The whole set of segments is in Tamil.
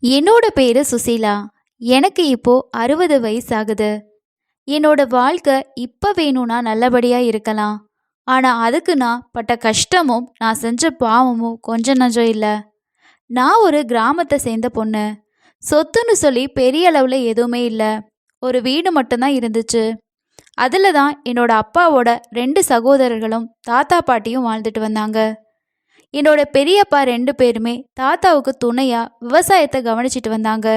என்னோட பேரு சுசீலா. எனக்கு இப்போ 60 வயசாகுது. என்னோட வாழ்க்கை இப்ப வேணும்னா நல்லபடியா இருக்கலாம். ஆனா அதுக்கு நான் பட்ட கஷ்டமும், நான் செஞ்ச பாவமும் கொஞ்சம் நஞ்சம் இல்ல. நான் ஒரு கிராமத்தை சேர்ந்த பொண்ணு. சொத்துன்னு சொல்லி பெரிய அளவுல எதுவுமே இல்ல. ஒரு வீடு மட்டும்தான் இருந்துச்சு. அதுல தான் என்னோட அப்பாவோட 2 சகோதரர்களும் தாத்தா பாட்டியும் வாழ்ந்துட்டு வந்தாங்க. என்னோட பெரியப்பா 2 பேருமே தாத்தாவுக்கு துணையா விவசாயத்தை கவனிச்சிட்டு வந்தாங்க.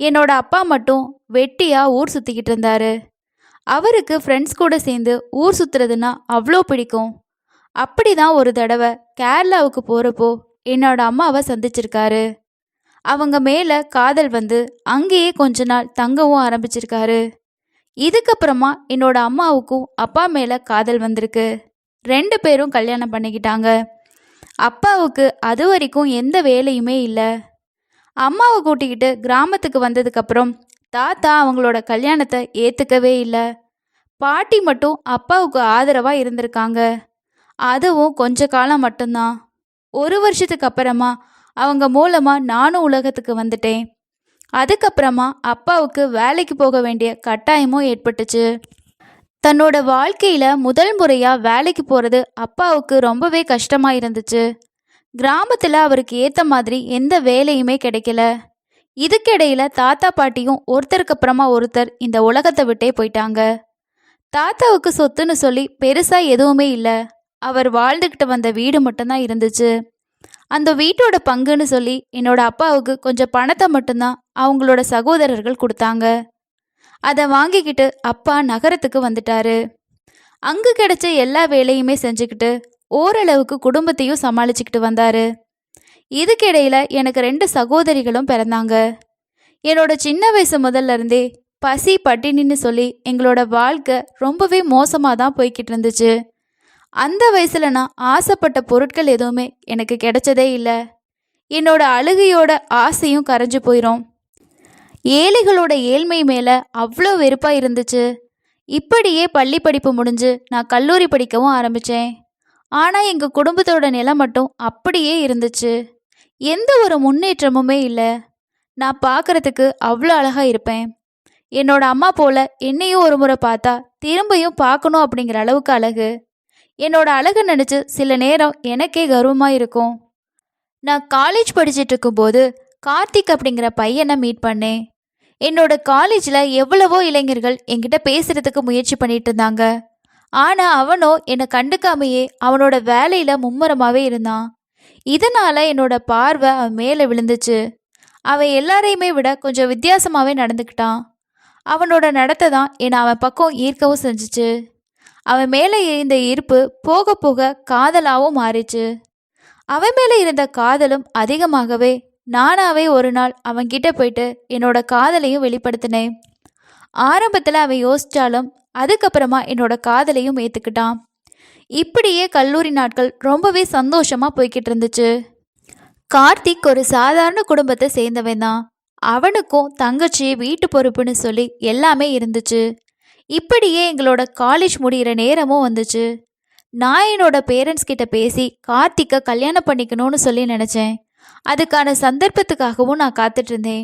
என்னோட அப்பா மட்டும் வெட்டியா ஊர் சுத்திக்கிட்டு இருந்தாரு. அவருக்கு ஃப்ரெண்ட்ஸ் கூட சேர்ந்து ஊர் சுத்துறதுன்னா அவ்வளோ பிடிக்கும். அப்படிதான் ஒரு தடவை கேரளாவுக்கு போறப்போ என்னோட அம்மாவை சந்திச்சிருக்காரு. அவங்க மேல காதல் வந்து அங்கேயே கொஞ்ச நாள் தங்கவும் ஆரம்பிச்சிருக்காரு. இதுக்கப்புறமா என்னோட அம்மாவுக்கும் அப்பா மேல காதல் வந்திருக்கு. 2 பேரும் கல்யாணம் பண்ணிக்கிட்டாங்க. அப்பாவுக்கு அது வரைக்கும் எந்த வேலையுமே இல்லை. அம்மாவை கூட்டிக்கிட்டு கிராமத்துக்கு வந்ததுக்கப்புறம் தாத்தா அவங்களோட கல்யாணத்தை ஏற்றுக்கவே இல்லை. பாட்டி மட்டும் அப்பாவுக்கு ஆதரவாக இருந்திருக்காங்க. அதுவும் கொஞ்ச காலம் மட்டும்தான். 1 வருஷத்துக்கு அப்புறமா அவங்க மூலமாக நானும் உலகத்துக்கு வந்துட்டேன். அதுக்கப்புறமா அப்பாவுக்கு வேலைக்கு போக வேண்டிய கட்டாயமும் ஏற்பட்டுச்சு. தன்னோட வாழ்க்கையில முதல் முறையா வேலைக்கு போறது அப்பாவுக்கு ரொம்பவே கஷ்டமா இருந்துச்சு. கிராமத்துல அவருக்கு ஏத்த மாதிரி எந்த வேலையுமே கிடைக்கல. இதுக்கிடையில தாத்தா பாட்டியும் ஒருத்தருக்கு அப்புறமா ஒருத்தர் இந்த உலகத்தை விட்டே போயிட்டாங்க. தாத்தாவுக்கு சொத்துன்னு சொல்லி பெருசா எதுவுமே இல்லை. அவர் வாழ்ந்துக்கிட்டு வந்த வீடு மட்டும்தான் இருந்துச்சு. அந்த வீட்டோட பங்குன்னு சொல்லி என்னோட அப்பாவுக்கு கொஞ்சம் பணத்தை மட்டும்தான் அவங்களோட சகோதரர்கள் கொடுத்தாங்க. அதை வாங்கிக்கிட்டு அப்பா நகரத்துக்கு வந்துட்டாரு. அங்கு கிடைச்ச எல்லா வேலையுமே செஞ்சுக்கிட்டு ஓரளவுக்கு குடும்பத்தையும் சமாளிச்சுக்கிட்டு வந்தாரு. இதுக்கிடையில எனக்கு 2 சகோதரிகளும் பிறந்தாங்க. என்னோட சின்ன வயசு முதல்ல இருந்தே பசி பட்டினின்னு சொல்லி எங்களோட வாழ்க்கை ரொம்பவே மோசமாக தான் போய்கிட்டு இருந்துச்சு. அந்த வயசுல நான் ஆசைப்பட்ட பொருட்கள் எதுவுமே எனக்கு கிடைச்சதே இல்லை. என்னோட அழுகையோட ஆசையும் கரைஞ்சு போயிடும். ஏழைகளோட ஏழ்மை மேலே அவ்வளோ வெறுப்பாக இருந்துச்சு. இப்படியே பள்ளி படிப்பு முடிஞ்சு நான் கல்லூரி படிக்கவும் ஆரம்பித்தேன். ஆனால் எங்கள் குடும்பத்தோட நிலை மட்டும் அப்படியே இருந்துச்சு. எந்த ஒரு முன்னேற்றமுமே இல்லை. நான் பார்க்குறதுக்கு அவ்வளோ அழகாக இருப்பேன். என்னோட அம்மா போல் என்னையும் ஒரு முறை பார்த்தா திரும்பியும் பார்க்கணும் அப்படிங்கிற அளவுக்கு அழகு. என்னோட அழகு நினச்சி சில நேரம் எனக்கே கர்வமாக இருக்கும். நான் காலேஜ் படிச்சுட்டு இருக்கும்போது கார்த்திக் அப்படிங்கிற பையனை மீட் பண்ணேன். என்னோட காலேஜில் எவ்வளவோ இளைஞர்கள் என்கிட்ட பேசுகிறதுக்கு முயற்சி பண்ணிட்டு இருந்தாங்க. ஆனால் அவனோ என்னை கண்டுக்காமையே அவனோட வேலையில் மும்முரமாகவே இருந்தான். இதனால் என்னோட பார்வை அவன் மேலே விழுந்துச்சு. அவன் எல்லாரையுமே விட கொஞ்சம் வித்தியாசமாகவே நடந்துக்கிட்டான். அவனோட நடத்தை தான் என்னை அவன் பக்கம் ஈர்க்கவும் செஞ்சிச்சு. அவன் மேலே இருந்த ஈர்ப்பு போக போக காதலாகவும் மாறிச்சு. அவன் மேலே இருந்த காதலும் அதிகமாகவே நானாவே ஒரு நாள் அவன்கிட்ட போயிட்டு என்னோட காதலையும் வெளிப்படுத்தினேன். ஆரம்பத்தில் அவன் யோசித்தாலும் அதுக்கப்புறமா என்னோட காதலையும் ஏற்றுக்கிட்டான். இப்படியே கல்லூரி நாட்கள் ரொம்பவே சந்தோஷமாக போய்கிட்டு இருந்துச்சு. கார்த்திக் ஒரு சாதாரண குடும்பத்தை சேர்ந்தவன் தான். அவனுக்கும் தங்கச்சி வீட்டு பொறுப்புன்னு சொல்லி எல்லாமே இருந்துச்சு. இப்படியே எங்களோட காலேஜ் முடிகிற நேரமும் வந்துச்சு. நான் என்னோட பேரண்ட்ஸ் கிட்ட பேசி கார்த்திக்கை கல்யாணம் பண்ணிக்கணும்னு சொல்லி நினச்சேன். அதுக்கான சந்தர்ப்பத்துக்காகவும் நான் காத்துட்டு இருந்தேன்.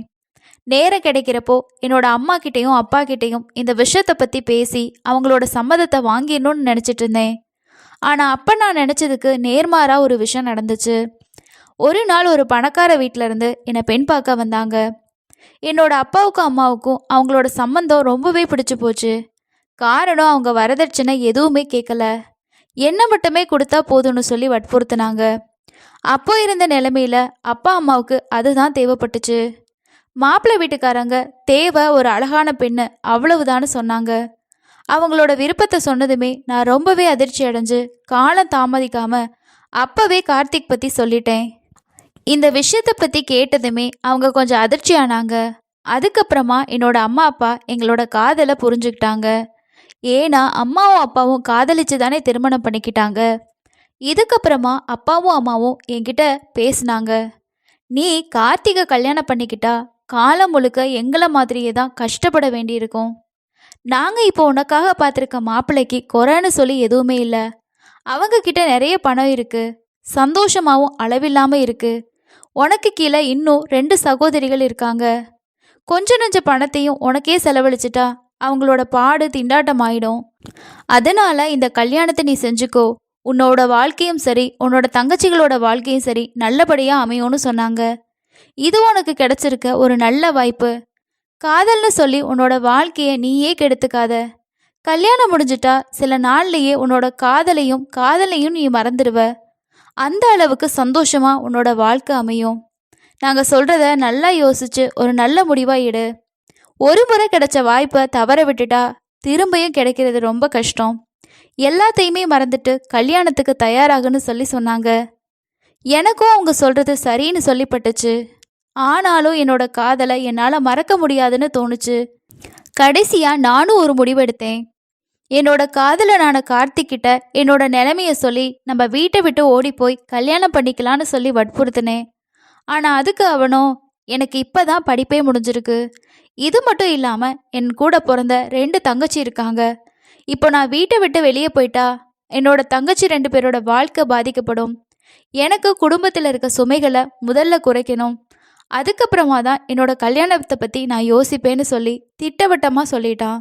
நேரம் கிடைக்கிறப்போ என்னோட அம்மா கிட்டேயும் அப்பா கிட்டேயும் இந்த விஷயத்தை பற்றி பேசி அவங்களோட சம்மதத்தை வாங்கிடணும்னு நினச்சிட்டு இருந்தேன். ஆனால் அப்போ நான் நினச்சதுக்கு நேர்மாறாக ஒரு விஷயம் நடந்துச்சு. ஒரு நாள் ஒரு பணக்கார வீட்டில் இருந்து என்னை பெண் பார்க்க வந்தாங்க. என்னோட அப்பாவுக்கும் அம்மாவுக்கும் அவங்களோட சம்மந்தம் ரொம்பவே பிடிச்சி போச்சு. காரணம் அவங்க வரதட்சணை எதுவுமே கேட்கல. என்ன மட்டுமே கொடுத்தா போதும்னு சொல்லி வற்புறுத்தினாங்க. அப்போ இருந்த நிலைமையில அப்பா அம்மாவுக்கு அதுதான் தேவைப்பட்டுச்சு. மாப்பிள்ளை வீட்டுக்காரங்க தேவை ஒரு அழகான பெண்ணு அவ்வளவுதான்னு சொன்னாங்க. அவங்களோட விருப்பத்தை சொன்னதுமே நான் ரொம்பவே அதிர்ச்சி அடைஞ்சு காலம் தாமதிக்காம அப்பவே கார்த்திக் பற்றி சொல்லிட்டேன். இந்த விஷயத்தை பற்றி கேட்டதுமே அவங்க கொஞ்சம் அதிர்ச்சி ஆனாங்க. அதுக்கப்புறமா என்னோட அம்மா அப்பா எங்களோட காதலை புரிஞ்சுக்கிட்டாங்க. ஏன்னா அம்மாவும் அப்பாவும் காதலிச்சு தானே திருமணம் பண்ணிக்கிட்டாங்க. இதுக்கப்புறமா அப்பாவும் அம்மாவும் என்கிட்ட பேசினாங்க. நீ கார்த்திகை கல்யாணம் பண்ணிக்கிட்டா காலம் முழுக்க எங்களை மாதிரியே தான் கஷ்டப்பட வேண்டியிருக்கும். நாங்கள் இப்போ உனக்காக பார்த்துருக்க மாப்பிள்ளைக்கு குறைன்னு சொல்லி எதுவுமே இல்லை. அவங்க கிட்ட நிறைய பணம் இருக்குது, சந்தோஷமாகவும் அளவில்லாமல் இருக்குது. உனக்கு கீழே இன்னும் 2 சகோதரிகள் இருக்காங்க. கொஞ்ச நெஞ்ச பணத்தையும் உனக்கே செலவழிச்சிட்டா அவங்களோட பாடு திண்டாட்டம் ஆயிடும். அதனால இந்த கல்யாணத்தை நீ செஞ்சுக்கோ. உன்னோட வாழ்க்கையும் சரி, உன்னோட தங்கச்சிகளோட வாழ்க்கையும் சரி நல்லபடியா அமையும்னு சொன்னாங்க. இது உனக்கு கிடைச்சிருக்க ஒரு நல்ல வாய்ப்பு. காதல்னு சொல்லி உன்னோட வாழ்க்கைய நீயே கெடுத்துக்காத. கல்யாணம் முடிஞ்சிட்டா சில நாள்லயே உன்னோட காதலையும் நீ மறந்துடுவ. அந்த அளவுக்கு சந்தோஷமா உன்னோட வாழ்க்கை அமையும். நாங்க சொல்றத நல்லா யோசிச்சு ஒரு நல்ல முடிவா எடு. ஒரு முறை கிடைச்ச வாய்ப்பை தவற விட்டுட்டா திரும்பியும் கிடைக்கிறது ரொம்ப கஷ்டம். எல்லாத்தையுமே மறந்துட்டு கல்யாணத்துக்கு தயாராகுன்னு சொல்லி சொன்னாங்க. எனக்கும் அவங்க சொல்றது சரின்னு சொல்லிப்பட்டுச்சு. ஆனாலும் என்னோட காதலை என்னால் மறக்க முடியாதுன்னு தோணுச்சு. கடைசியா நானும் ஒரு முடிவெடுத்தேன். என்னோட காதலனான கார்த்திக் கிட்ட என்னோட நிலைமைய சொல்லி நம்ம வீட்டை விட்டு ஓடி போய் கல்யாணம் பண்ணிக்கலான்னு சொல்லி வற்புறுத்தினேன். ஆனால் அதுக்கு அவனோ, எனக்கு இப்பதான் படிப்பே முடிஞ்சிருக்கு. இது மட்டும் இல்லாமல் என் கூட பிறந்த 2 தங்கச்சி இருக்காங்க. இப்போ நான் வீட்டை விட்டு வெளியே போயிட்டா என்னோட தங்கச்சி 2 பேரோட வாழ்க்கை பாதிக்கப்படும். எனக்கு குடும்பத்தில் இருக்க சுமைகளை முதல்ல குறைக்கணும். அதுக்கப்புறமா தான் என்னோட கல்யாணத்தை பற்றி நான் யோசிப்பேன்னு சொல்லி திட்டவட்டமாக சொல்லிட்டான்.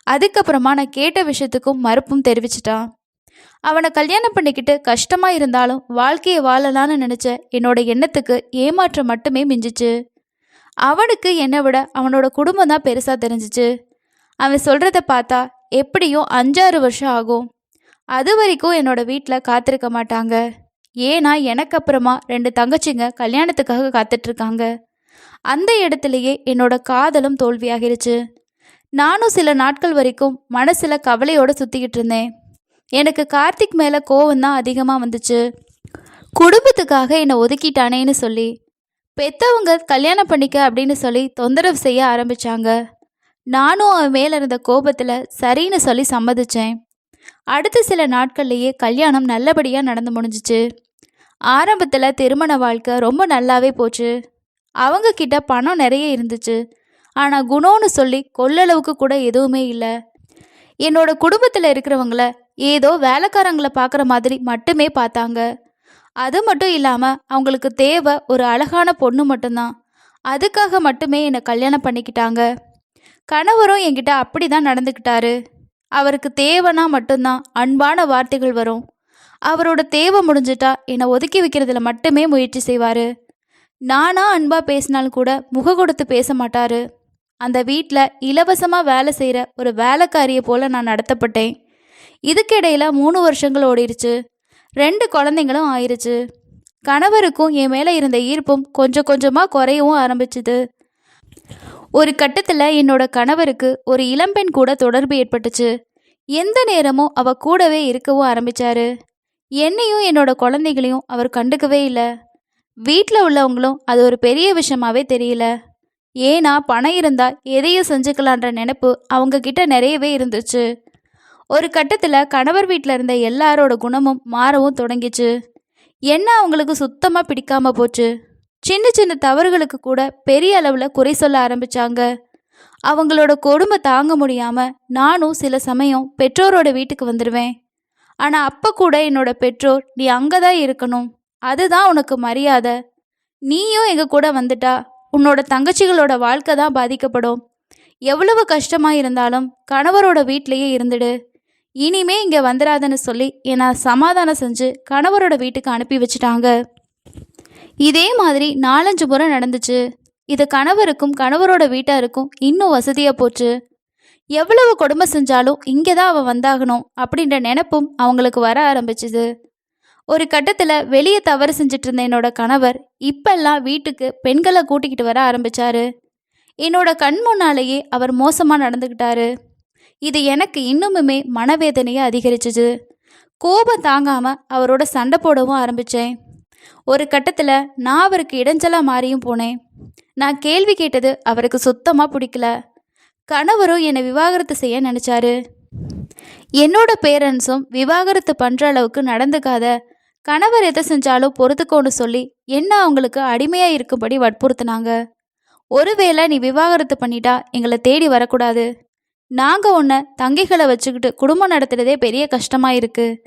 அதுக்கப்புறமா நான் கேட்ட விஷயத்துக்கும் மறுப்பும் தெரிவிச்சிட்டான். அவனை கல்யாணம் பண்ணிக்கிட்டு கஷ்டமாக இருந்தாலும் வாழ்க்கையை வாழலான்னு நினச்ச என்னோட எண்ணத்துக்கு ஏமாற்றம் மட்டுமே மிஞ்சிச்சு. அவனுக்கு என்னை விட அவனோட குடும்பம் தான் பெருசாக தெரிஞ்சிச்சு. அவன் சொல்கிறத பார்த்தா எப்படியும் 5-6 வருஷம் ஆகும். அது வரைக்கும் என்னோட வீட்டில் காத்திருக்க மாட்டாங்க. ஏன்னா எனக்கு அப்புறமா 2 தங்கச்சிங்க கல்யாணத்துக்காக காத்துட்ருக்காங்க. அந்த இடத்துலையே என்னோட காதலும் தோல்வியாகிருச்சு. நானும் சில நாட்கள் வரைக்கும் மனசில் கவலையோடு சுற்றிக்கிட்டு இருந்தேன். எனக்கு கார்த்திக் மேலே கோவம்தான் அதிகமாக வந்துச்சு. குடும்பத்துக்காக என்னை ஒதுக்கிட்டானேன்னு சொல்லி பெத்தவங்க கல்யாணம் பண்ணிக்க அப்படின்னு சொல்லி தொந்தரவு செய்ய ஆரம்பித்தாங்க. நானும் அவன் மேலே இருந்த கோபத்தில் சரின்னு சொல்லி சம்மதிச்சேன். அடுத்த சில நாட்கள்லேயே கல்யாணம் நல்லபடியாக நடந்து முடிஞ்சிச்சு. ஆரம்பத்தில் திருமண வாழ்க்கை ரொம்ப நல்லாவே போச்சு. அவங்க கிட்ட பணம் நிறைய இருந்துச்சு. ஆனால் குணம்னு சொல்லி கொள்ளளவுக்கு கூட எதுவுமே இல்லை. என்னோட குடும்பத்தில் இருக்கிறவங்கள ஏதோ வேலைக்காரங்களை பார்க்குற மாதிரி மட்டுமே பார்த்தாங்க. அது மட்டும் இல்லாமல் அவங்களுக்கு தேவை ஒரு அழகான பொண்ணு மட்டும்தான். அதுக்காக மட்டுமே என்னை கல்யாணம் பண்ணிக்கிட்டாங்க. கணவரும் என்கிட்ட அப்படி தான் நடந்துக்கிட்டாரு. அவருக்கு தேவைன்னா மட்டும்தான் அன்பான வார்த்தைகள் வரும். அவரோட தேவை முடிஞ்சிட்டா என்னை ஒதுக்கி வைக்கிறதுல மட்டுமே முயற்சி செய்வார். நானா அன்பாக பேசினாலும் கூட முக கொடுத்து பேச மாட்டார். அந்த வீட்டில் இலவசமாக வேலை செய்கிற ஒரு வேலைக்காரியை போல் நான் நடத்தப்பட்டேன். இதுக்கிடையில் 3 வருஷங்கள் ஓடிடுச்சு. 2 குழந்தைங்களும் ஆயிடுச்சு. கணவருக்கும் என் மேலே இருந்த ஈர்ப்பும் கொஞ்சம் கொஞ்சமாக குறையவும் ஆரம்பிச்சுது. ஒரு கட்டத்தில் என்னோட கணவருக்கு ஒரு இளம்பெண் கூட தொடர்பு ஏற்பட்டுச்சு. எந்த நேரமும் அவ கூடவே இருக்கவும் ஆரம்பிச்சாரு. என்னையும் என்னோட குழந்தைகளையும் அவர் கண்டுக்கவே இல்லை. வீட்டில் உள்ளவங்களும் அது ஒரு பெரிய விஷயமாவே தெரியல. ஏன்னா பணம் இருந்தால் எதையும் செஞ்சுக்கலான்ற நினைப்பு அவங்க கிட்ட நிறையவே இருந்துச்சு. ஒரு கட்டத்தில் கணவர் வீட்டில் இருந்த எல்லாரோட குணமும் மாறவும் தொடங்கிச்சு. என்ன அவங்களுக்கு சுத்தமாக பிடிக்காம போச்சு. சின்ன சின்ன தவறுகளுக்கு கூட பெரிய அளவில் குறை சொல்ல ஆரம்பித்தாங்க. அவங்களோட கொடுமை தாங்க முடியாமல் நானும் சில சமயம் பெற்றோரோட வீட்டுக்கு வந்துடுவேன். ஆனால் அப்போ கூட என்னோட பெற்றோர், நீ அங்கே தான் இருக்கணும், அதுதான் உனக்கு மரியாதை, நீயும் எங்கள் கூட வந்துட்டா உன்னோட தங்கச்சிகளோட வாழ்க்கை தான் பாதிக்கப்படும், எவ்வளவு கஷ்டமாக இருந்தாலும் கணவரோட வீட்டிலையே இருந்துடு, இனிமே இங்கே வந்துடாதன்னு சொல்லி என்னை சமாதானம் செஞ்சு கணவரோட வீட்டுக்கு அனுப்பி வச்சுட்டாங்க. இதே மாதிரி 4-5 முறை நடந்துச்சு. இது கணவருக்கும் கணவரோட வீட்டாருக்கும் இன்னும் வசதியாக போச்சு. எவ்வளவு கொடுமை செஞ்சாலும் இங்கே தான் அவன் வந்தாகணும் அப்படின்ற நினைப்பும் அவங்களுக்கு வர ஆரம்பிச்சுது. ஒரு கட்டத்தில் வெளியே தவறு செஞ்சுட்டு இருந்த என்னோட கணவர் இப்பெல்லாம் வீட்டுக்கு பெண்களை கூட்டிக்கிட்டு வர ஆரம்பித்தார். என்னோட கண் முன்னாலேயே அவர் மோசமாக நடந்துக்கிட்டாரு. இது எனக்கு இன்னுமுமே மனவேதனையை அதிகரிச்சிச்சு. கோபம் தாங்காமல் அவரோட சண்டை போடவும் ஆரம்பித்தேன். ஒரு கட்டத்தில் நான் அவருக்கு இடைஞ்சலாக மாறியும் போனேன். நான் கேள்வி கேட்டது அவருக்கு சுத்தமாக பிடிக்கல. கணவரும் என்னை விவாகரத்து செய்ய நினச்சாரு. என்னோட பேரண்ட்ஸும் விவாகரத்து பண்ணுற அளவுக்கு நடந்துக்காத, கணவர் எதை செஞ்சாலும் பொறுத்துக்கோன்னு சொல்லி என்ன அவங்களுக்கு அடிமையாக இருக்கும்படி வற்புறுத்தினாங்க. ஒருவேளை நீ விவாகரத்து பண்ணிட்டா எங்களை தேடி வரக்கூடாது, நாங்கள் உன்னை தங்கைகளை வச்சுக்கிட்டு குடும்பம் நடத்துகிறதே பெரிய கஷ்டமாக இருக்குது,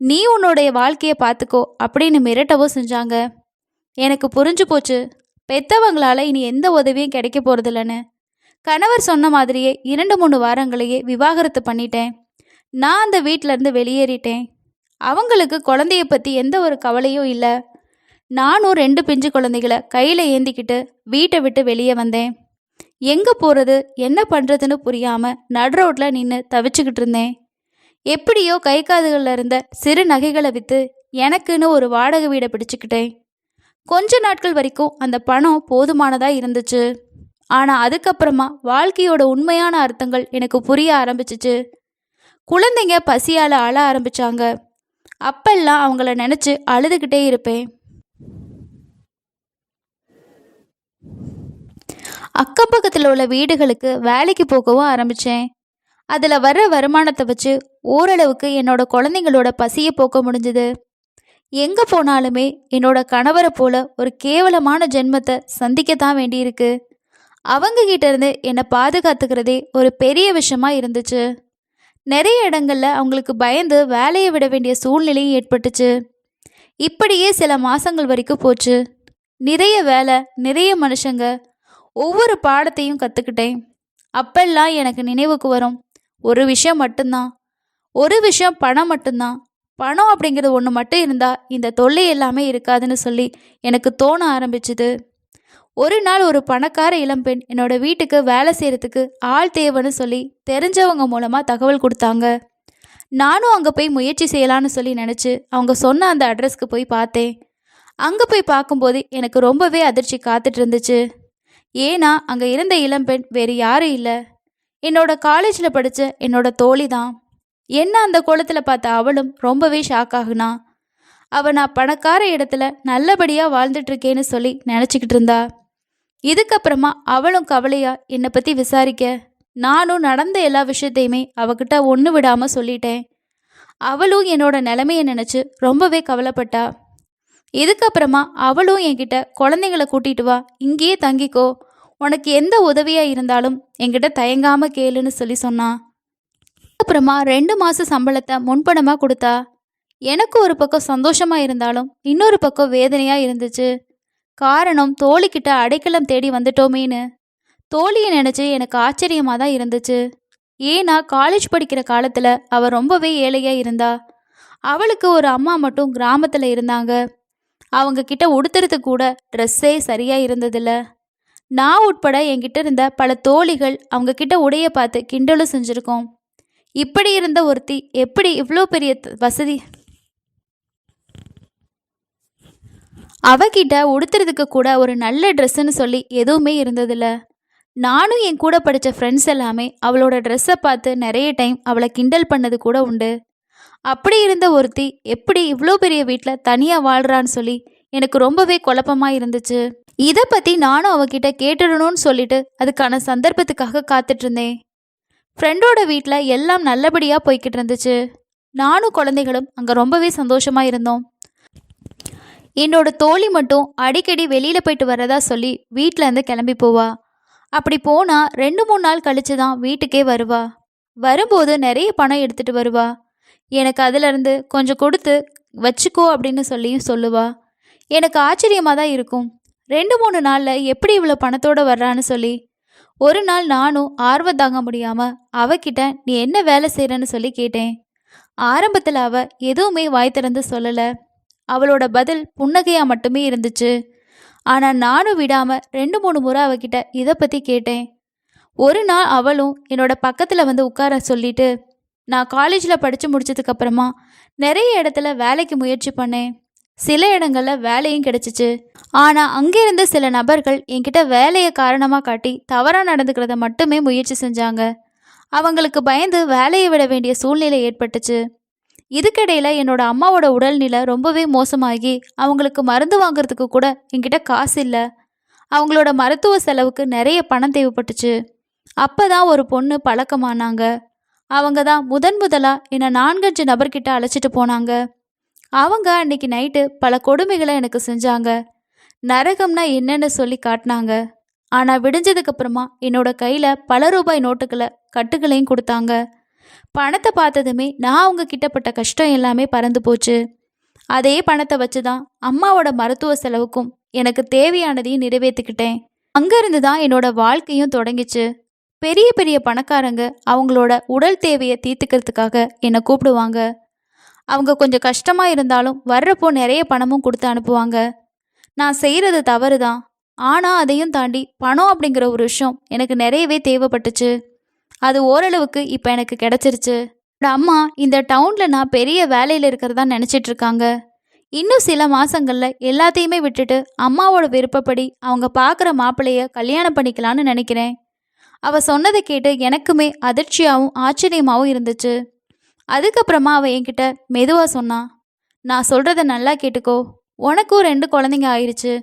நீ உன்னுடைய வாழ்க்கையை பார்த்துக்கோ அப்படின்னு மிரட்டவும் செஞ்சாங்க. எனக்கு புரிஞ்சு போச்சு, பெத்தவங்களால இனி எந்த உதவியும் கிடைக்க போறதில்லன்னு. கணவர் சொன்ன மாதிரியே 2-3 வாரங்களையே விவாகரத்து பண்ணிட்டேன். நான் அந்த வீட்ல இருந்து வெளியேறிட்டேன். அவங்களுக்கு குழந்தைய பத்தி எந்த ஒரு கவலையும் இல்ல. நானும் 2 பிஞ்சு குழந்தைகள கையில ஏந்திக்கிட்டு வீட்டை விட்டு வெளியே வந்தேன். எங்க போறது, என்ன பண்றதுன்னு புரியாம நடு ரோட்ல நின்று தவிச்சுக்கிட்டு இருந்தேன். எப்படியோ கை காதுகள்ல இருந்த சிறு நகைகளை வித்து எனக்குன்னு ஒரு வாடகை வீடை பிடிச்சுக்கிட்டேன். கொஞ்ச நாட்கள் வரைக்கும் அந்த பணம் போதுமானதா இருந்துச்சு. ஆனா அதுக்கப்புறமா வாழ்க்கையோட உண்மையான அர்த்தங்கள் எனக்கு புரிய ஆரம்பிச்சிச்சு. குழந்தைங்க பசியால அழ ஆரம்பிச்சாங்க. அப்பெல்லாம் அவங்கள நினைச்சு அழுதுகிட்டே இருப்பேன். அக்கம் பக்கத்தில் உள்ள வீடுகளுக்கு வேலைக்கு போகவும் ஆரம்பித்தேன். அதில் வர்ற வருமானத்தை வச்சு ஓரளவுக்கு என்னோட குழந்தைங்களோட பசியை போக்க முடிஞ்சுது. எங்கே போனாலுமே என்னோட கணவரை போல ஒரு கேவலமான ஜென்மத்தை சந்திக்கத்தான் வேண்டியிருக்கு. அவங்க கிட்ட இருந்து என்னை பாதுகாத்துக்கிறதே ஒரு பெரிய விஷயமா இருந்துச்சு. நிறைய இடங்கள்ல அவங்களுக்கு பயந்து வேலையை விட வேண்டிய சூழ்நிலையும் ஏற்பட்டுச்சு. இப்படியே சில மாசங்கள் வரைக்கும் போச்சு. நிறைய வேலை, நிறைய மனுஷங்க, ஒவ்வொரு பாடத்தையும் கற்றுக்கிட்டேன். அப்பெல்லாம் எனக்கு நினைவுக்கு வரும் ஒரு விஷயம் மட்டும்தான். ஒரு விஷயம் பணம் மட்டும்தான். பணம் அப்படிங்கிறது ஒன்று மட்டும் இருந்தால் இந்த தொல்லை எல்லாமே இருக்காதுன்னு சொல்லி எனக்கு தோண ஆரம்பிச்சுது. ஒரு நாள் ஒரு பணக்கார இளம்பெண் என்னோட வீட்டுக்கு வேலை செய்கிறதுக்கு ஆள் தேவைன்னு சொல்லி தெரிஞ்சவங்க மூலமாக தகவல் கொடுத்தாங்க. நானும் அங்கே போய் முயற்சி செய்யலான்னு சொல்லி நினச்சி அவங்க சொன்ன அந்த அட்ரஸ்க்கு போய் பார்த்தேன். அங்கே போய் பார்க்கும்போது எனக்கு ரொம்பவே அதிர்ச்சி காத்துட்டு இருந்துச்சு. ஏன்னா அங்கே இருந்த இளம்பெண் வேறு யாரும் இல்லை, என்னோட காலேஜில் படித்த என்னோட தோழி தான். என்ன அந்த கோலத்தில் பார்த்த அவளும் ரொம்பவே ஷாக் ஆகுனா. அவள் நான் பணக்கார இடத்துல நல்லபடியாக வாழ்ந்துட்டுருக்கேன்னு சொல்லி நினச்சிக்கிட்டு இருந்தா. இதுக்கப்புறமா அவளும் கவலையா என்னை பற்றி விசாரிக்க நானும் நடந்த எல்லா விஷயத்தையுமே அவகிட்ட ஒன்று விடாமல் சொல்லிட்டேன். அவளும் என்னோட நிலைமையை நினச்சி ரொம்பவே கவலைப்பட்டா. இதுக்கப்புறமா அவளும் என்கிட்ட குழந்தைங்கள கூட்டிட்டு வா, இங்கேயே தங்கிக்கோ, உனக்கு எந்த உதவியாக இருந்தாலும் என்கிட்ட தயங்காமல் கேளுன்னு சொல்லி சொன்னான். அப்புறமா 2 மாத சம்பளத்தை முன்பணமாக கொடுத்தா. எனக்கு ஒரு பக்கம் சந்தோஷமாக இருந்தாலும் இன்னொரு பக்கம் வேதனையாக இருந்துச்சு. காரணம், தோழிக்கிட்ட அடைக்கலம் தேடி வந்துட்டோமேன்னு. தோழியை நினச்சி எனக்கு ஆச்சரியமாக தான் இருந்துச்சு. ஏன்னா காலேஜ் படிக்கிற காலத்தில் அவள் ரொம்பவே ஏழையாக இருந்தா. அவளுக்கு ஒரு அம்மா மட்டும் கிராமத்தில் இருந்தாங்க. அவங்க கிட்ட உடுத்துறது கூட ட்ரெஸ்ஸே சரியாக இருந்ததில்ல. நான் உட்பட என்கிட்ட இருந்த பல தோழிகள் அவங்க கிட்ட உடைய பார்த்து கிண்டலும் செஞ்சுருக்கோம். இப்படி இருந்த ஒருத்தி எப்படி இவ்வளோ பெரிய வசதி, அவகிட்ட உடுத்துறதுக்கு கூட ஒரு நல்ல ட்ரெஸ்ஸுன்னு சொல்லி எதுவுமே இருந்ததில்ல. நானும் என் கூட படித்த ஃப்ரெண்ட்ஸ் எல்லாமே அவளோட ட்ரெஸ்ஸை பார்த்து நிறைய டைம் அவளை கிண்டல் பண்ணது கூட உண்டு. அப்படி இருந்த ஒருத்தி எப்படி இவ்வளோ பெரிய வீட்டில் தனியாக வாழ்கிறான்னு சொல்லி எனக்கு ரொம்பவே குழப்பமாக இருந்துச்சு. இதை பற்றி நானும் அவகிட்ட கேட்டுடணும்னு சொல்லிட்டு அதுக்கான சந்தர்ப்பத்துக்காக காத்துட்ருந்தேன். ஃப்ரெண்டோட வீட்டில் எல்லாம் நல்லபடியாக போய்கிட்டு இருந்துச்சு. நானும் குழந்தைகளும் அங்கே ரொம்பவே சந்தோஷமாக இருந்தோம். என்னோட தோழி மட்டும் அடிக்கடி வெளியில் போயிட்டு வரதா சொல்லி வீட்டிலேருந்து கிளம்பி போவா. அப்படி போனால் 2-3 நாள் கழிச்சு தான் வீட்டுக்கே வருவா. வரும்போது நிறைய பணம் எடுத்துகிட்டு வருவா. எனக்கு அதிலிருந்து கொஞ்சம் கொடுத்து வச்சுக்கோ அப்படின்னு சொல்லியும் சொல்லுவா. எனக்கு ஆச்சரியமாக தான் இருக்கும், 2-3 நாளில் எப்படி இவ்வளோ பணத்தோடு வர்றான்னு சொல்லி. ஒரு நாள் நானும் ஆர்வம் தாங்க முடியாமல் அவகிட்ட நீ என்ன வேலை செய்கிறன்னு சொல்லி கேட்டேன். ஆரம்பத்தில் அவள் எதுவுமே வாய் திறந்து சொல்லலை. அவளோட பதில் புன்னகையாக மட்டுமே இருந்துச்சு. ஆனால் நானும் விடாமல் 2-3 முறை அவகிட்ட இதை பற்றி கேட்டேன். ஒரு நாள் அவளும் என்னோட பக்கத்தில் வந்து உட்கார சொல்லிட்டு, நான் காலேஜில் படித்து முடிச்சதுக்கப்புறமா நிறைய இடத்துல வேலைக்கு முயற்சி பண்ணேன். சில இடங்களில் வேலையும் கிடச்சிச்சு. ஆனால் அங்கே இருந்த சில நபர்கள் என்கிட்ட வேலையை காரணமாக காட்டி தவறாக நடந்துக்கிறத மட்டுமே முயற்சி செஞ்சாங்க. அவங்களுக்கு பயந்து வேலையை விட வேண்டிய சூழ்நிலை ஏற்பட்டுச்சு. இதுக்கிடையில் என்னோட அம்மாவோட உடல்நிலை ரொம்பவே மோசமாகி அவங்களுக்கு மருந்து வாங்குறதுக்கு கூட என்கிட்ட காசு இல்லை. அவங்களோட மருத்துவ செலவுக்கு நிறைய பணம் தேவைப்பட்டுச்சு. அப்போ தான் ஒரு பொண்ணு பழக்கமானாங்க. அவங்க தான் முதலாக என்னை 4-5 நபர்கிட்ட அழைச்சிட்டு போனாங்க. அவங்க அன்னைக்கு நைட்டு பல கொடுமைகளை எனக்கு செஞ்சாங்க. நரகம்னா என்னன்னு சொல்லி காட்டினாங்க. ஆனால் விடிஞ்சதுக்கப்புறமா என்னோட கையில் பல ரூபாய் நோட்டுகளை கட்டுகளையும் கொடுத்தாங்க. பணத்தை பார்த்ததுமே நான் அவங்க கிட்டப்பட்ட கஷ்டம் எல்லாமே பறந்து போச்சு. அதே பணத்தை வச்சு தான் அம்மாவோட மருத்துவ செலவுக்கும் எனக்கு தேவையானதையும் நிறைவேற்றிக்கிட்டேன். அங்கேருந்து தான் என்னோட வாழ்க்கையும் தொடங்கிச்சு. பெரிய பெரிய பணக்காரங்க அவங்களோட உடல் தேவையை தீர்த்துக்கிறதுக்காக என்னை கூப்பிடுவாங்க. அவங்க கொஞ்சம் கஷ்டமாக இருந்தாலும் வர்றப்போ நிறைய பணமும் கொடுத்து அனுப்புவாங்க. நான் செய்கிறது தவறு தான். ஆனால் அதையும் தாண்டி பணம் அப்படிங்கிற ஒரு விஷயம் எனக்கு நிறையவே தேவைப்பட்டுச்சு. அது ஓரளவுக்கு இப்போ எனக்கு கிடச்சிருச்சு. என்னோட அம்மா இந்த டவுனில் நான் பெரிய வேலையில் இருக்கிறதா நினச்சிட்டு இருக்காங்க. இன்னும் சில மாதங்களில் எல்லாத்தையுமே விட்டுட்டு அம்மாவோட விருப்பப்படி அவங்க பார்க்குற மாப்பிள்ளைய கல்யாணம் பண்ணிக்கலான்னு நினைக்கிறேன். அவள் சொன்னதை கேட்டு எனக்குமே அதிர்ச்சியாகவும் ஆச்சரியமாகவும் இருந்துச்சு. அதுக்கப்புறமா அவள் என்கிட்ட மெதுவாக சொன்னான், நான் சொல்கிறத நல்லா கேட்டுக்கோ. உனக்கும் 2 குழந்தைங்க ஆயிடுச்சு.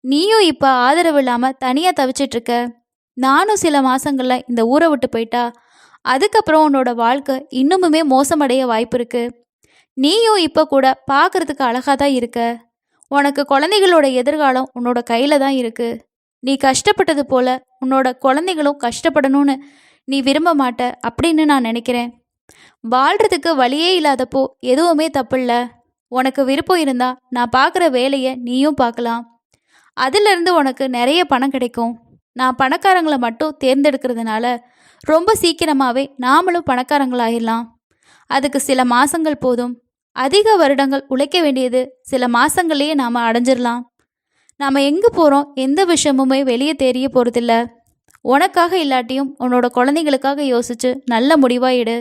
நீயும் இப்போ ஆதரவு இல்லாமல் தனியாக தவிச்சிட்ருக்க. நானும் சில மாதங்களில் இந்த ஊரை விட்டு போயிட்டா அதுக்கப்புறம் உன்னோட வாழ்க்கை இன்னுமுமே மோசமடைய வாய்ப்பு இருக்குது. நீயும் இப்போ கூட பார்க்குறதுக்கு அழகாக தான் இருக்க. உனக்கு குழந்தைகளோட எதிர்காலம் உன்னோட கையில் தான் இருக்குது. நீ கஷ்டப்பட்டது போல உன்னோட குழந்தைகளும் கஷ்டப்படணும்னு நீ விரும்ப மாட்ட அப்படின்னு நான் நினைக்கிறேன். வாழ்கிறதுக்கு வழியே இல்லாதப்போ எதுவுமே தப்பில்ல. உனக்கு விருப்பம் இருந்தால் நான் பார்க்குற வேலையை நீயும் பார்க்கலாம். அதிலிருந்து உனக்கு நிறைய பணம் கிடைக்கும். நான் பணக்காரங்களை மட்டும் தேர்ந்தெடுக்கிறதுனால ரொம்ப சீக்கிரமாகவே நாமளும் பணக்காரங்களாயிடலாம். அதுக்கு சில மாதங்கள் போதும். அதிக வருடங்கள் உழைக்க வேண்டியது சில மாதங்கள்லேயே நாம் அடைஞ்சிடலாம். நாம் எங்கே போகிறோம், எந்த விஷயமுமே வெளியே தெரிய போகிறதில்ல. உனக்காக இல்லாட்டியும் உன்னோட குழந்தைங்களுக்காக யோசிச்சு நல்ல முடிவாக எடு.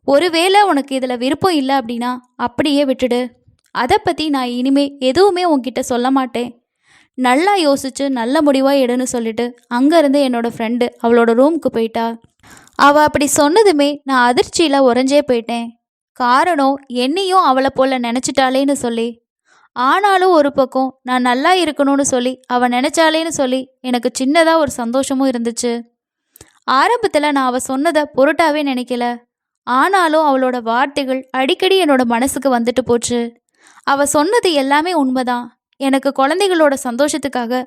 ஒருவேளை உனக்கு இதில் விருப்பம் இல்லை அப்படின்னா அப்படியே விட்டுடு. அதை பற்றி நான் இனிமே எதுவுமே உன்கிட்ட சொல்ல மாட்டேன். நல்லா யோசிச்சு நல்ல முடிவாக எடுன்னு சொல்லிட்டு அங்கேருந்து என்னோட ஃப்ரெண்டு அவளோட ரூமுக்கு போயிட்டா. அவள் அப்படி சொன்னதுமே நான் அதிர்ச்சியில் உறைஞ்சே போயிட்டேன். காரணம் என்னையும் அவளை போல நினச்சிட்டாளேன்னு சொல்லி. ஆனாலும் ஒரு பக்கம் நான் நல்லா இருக்கணும்னு சொல்லி அவள் நினச்சாலேன்னு சொல்லி எனக்கு சின்னதாக ஒரு சந்தோஷமும் இருந்துச்சு. ஆரம்பத்தில் நான் அவள் சொன்னதை பொருட்டாவே நினைக்கல. ஆனாலும் அவளோட வார்த்தைகள் அடிக்கடி என்னோட மனசுக்கு வந்துட்டு போச்சு. அவள் சொன்னது எல்லாமே உண்மைதான். எனக்கு குழந்தைகளோட சந்தோஷத்துக்காக